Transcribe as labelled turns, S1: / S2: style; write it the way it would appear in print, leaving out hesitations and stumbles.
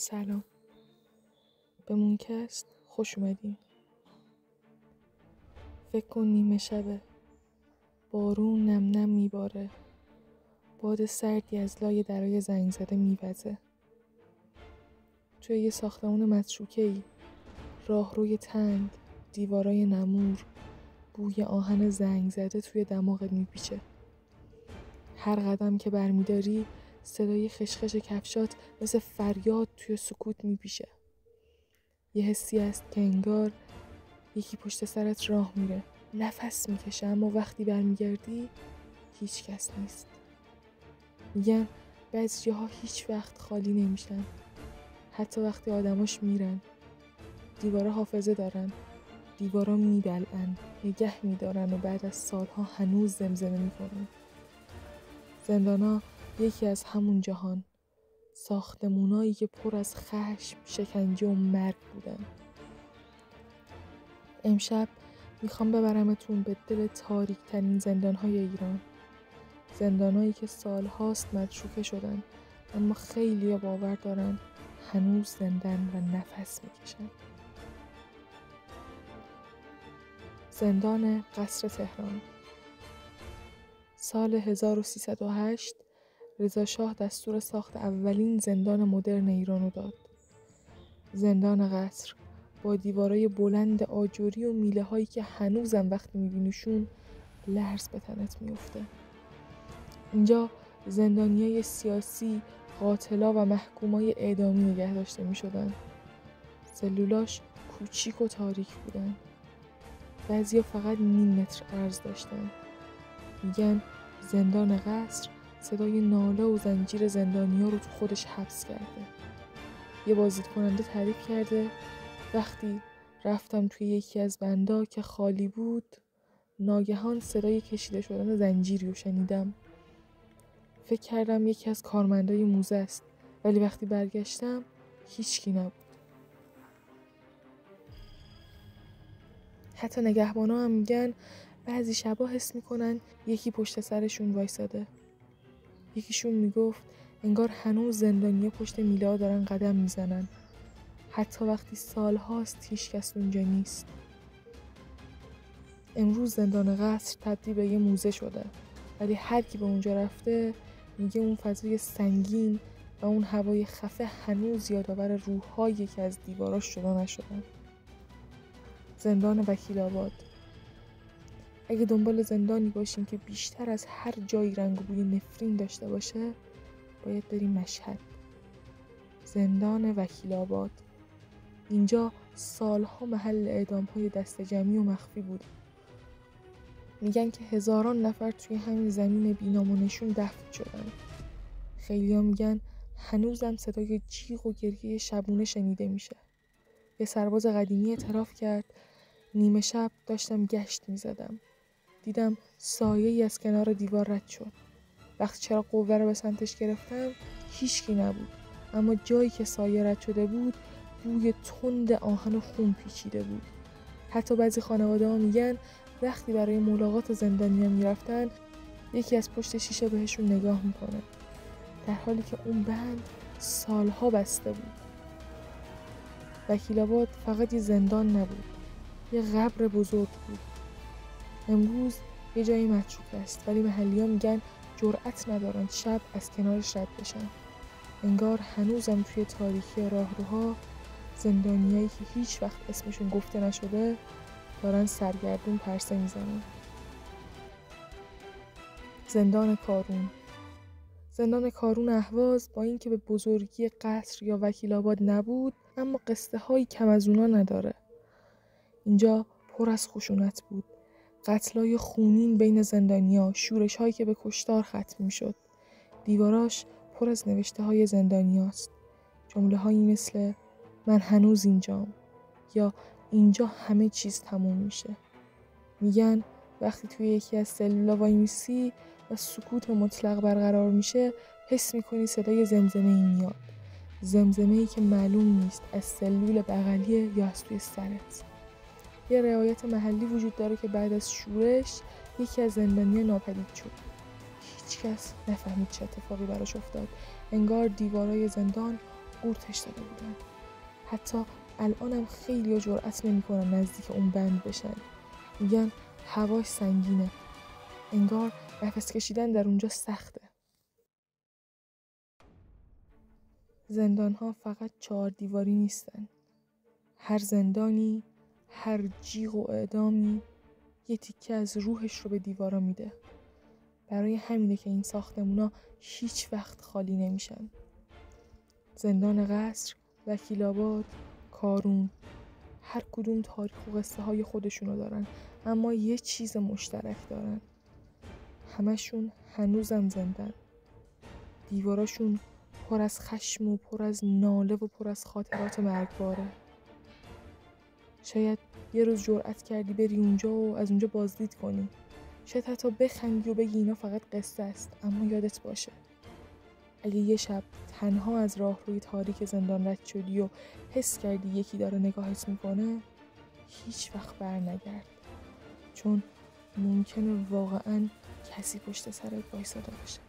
S1: سلام، به مونکست خوش اومدین. فکر کن نیمه شبه، بارون نم نم میباره، باد سردی از لای درای زنگ زده میوزه. توی یه ساختمون متروکه‌ای، راهروی تنگ، دیوارای نمور، بوی آهن زنگ زده توی دماغت میپیچه. هر قدم که برمیداری صدای خشخش کفشات مثل فریاد توی سکوت میپیچه. یه حسی هست که انگار یکی پشت سرت راه میره، نفس میکشه، اما وقتی برمیگردی هیچ کس نیست. میگن بعضی‌ها هیچ وقت خالی نمیشن، حتی وقتی آدماش میرن. دیوارا حافظه دارن، دیوارا میبلعن، نگه میدارن و بعد از سالها هنوز زمزمه میکنن. زندانا یکی از همون جهان، ساختمونایی که پر از خشم، شکنجه و مرگ بودن. امشب میخوام ببرمتون به دل تاریک ترین زندانهای ایران. زندانهایی که سالهاست متروکه شدن، اما خیلی‌ها باور دارن هنوز زندن و نفس میکشن. زندان قصر تهران. سال 1308 رضا شاه دستور ساخت اولین زندان مدرن ایرانو داد. زندان قصر با دیوارای بلند آجوری و میله هایی که هنوزم وقتی میبینیشون لرز به تنت میفته. اینجا زندانیای سیاسی، قاتلا و محکومای اعدامی نگه داشته میشدن. سلولاش کوچیک و تاریک بودن. بعضیا فقط نیم متر عرض داشتن. میگن زندان قصر صدای ناله و زنجیر زندانیا رو تو خودش حبس کرده. یه بازدید کننده تعریف کرده وقتی رفتم توی یکی از بندا که خالی بود، ناگهان صدای کشیده شدن زنجیری رو شنیدم. فکر کردم یکی از کارمندای موزه است، ولی وقتی برگشتم هیچکی نبود. حتی نگهبانا هم میگن بعضی شبا حس میکنن یکی پشت سرشون وایساده. یکیشون میگفت انگار هنوز زندانیا پشت میله‌ها دارن قدم میزنن، حتی وقتی سالهاست هیچ کس اونجا نیست. امروز زندان قصر تبدیل به یه موزه شده، ولی هر کی به اونجا رفته میگه اون فضای سنگین و اون هوای خفه هنوز یادآور روح‌هایی که از دیواراش جدا نشدن. زندان وکیل آباد. اگه دنبال زندانی باشین که بیشتر از هر جایی رنگ و بوی نفرین داشته باشه، باید بریم مشهد. زندان وکیل آباد. اینجا سالها محل اعدام‌های دسته جمعی و مخفی بود. میگن که هزاران نفر توی همین زمین بی‌نام و نشون دفن شدن. خیلیا میگن هنوزم صدای جیغ و گریه شبونه شنیده میشه. یه سرباز قدیمی اعتراف کرد نیمه شب داشتم گشت میزدم. دیدم سایه‌ای از کنار دیوار رد شد. وقتی چراغ قوه رو به سمتش گرفتم هیچکی نبود، اما جایی که سایه رد شده بود بوی تند آهن و خون پیچیده بود. حتی بعضی خانواده‌ها میگن وقتی برای ملاقات زندانیا میرفتن یکی از پشت شیشه بهشون نگاه میکنه، در حالی که اون بند سالها بسته بود. وکیل آباد فقط یه زندان نبود، یه قبر بزرگ بود. امروز یه جایی متروک است، ولی محلی‌ها میگن جرأت ندارن شب از کنارش رد بشن. انگار هنوزم توی تاریکی راهروها زندانیایی که هیچ وقت اسمشون گفته نشده دارن سرگردون پرسه میزنن. زندان کارون. زندان کارون اهواز با اینکه به بزرگی قصر یا وکیل آباد نبود، اما قصه هایی کم از اونا نداره. اینجا پر از خشونت بود، قتلای خونین بین زندانیا، شورش هایی که به کشتار ختم میشد. دیواراش پر از نوشته های زندانیاست، جمله هایی مثل من هنوز اینجام یا اینجا همه چیز تموم میشه. میگن وقتی توی یکی از سلولا وای میسی و سکوت مطلق برقرار میشه حس میکنی صدای زمزمه‌ای میاد، زمزمه‌ای که معلوم نیست از سلول بغلیه یا از توی سرت. یه روایت محلی وجود داره که بعد از شورش یکی از زندانیان ناپدید شد. هیچ کس نفهمید چه اتفاقی براش افتاد. انگار دیوارای زندان قورتش داده بودن. حتی الانم خیلی جرأت نمی‌کنن نزدیک اون بند بشن. میگن هواش سنگینه. انگار نفس کشیدن در اونجا سخته. زندان‌ها فقط 4 دیواری نیستن. هر زندانی، هر جیغ و اعدامی یه تیکه از روحش رو به دیوارا میده. برای همینه که این ساختمونا هیچ وقت خالی نمیشن. زندان قصر، وکیل‌آباد، کارون، هر کدوم تاریخ و قصه های خودشونو دارن، اما یه چیز مشترک دارن. همشون هنوزم زندن. دیواراشون پر از خشم و پر از ناله و پر از خاطرات مرگباره. شاید یه روز جرأت کردی بری اونجا و از اونجا بازدید کنی. شاید حتی بخندی و بگی اینا فقط قصه است، اما یادت باشه اگه یه شب تنها از راهروی تاریک زندان رد شدی و حس کردی یکی داره نگاهت میکنه، هیچ وقت بر نگرد، چون ممکنه واقعاً کسی پشت سرت وایساده باشه.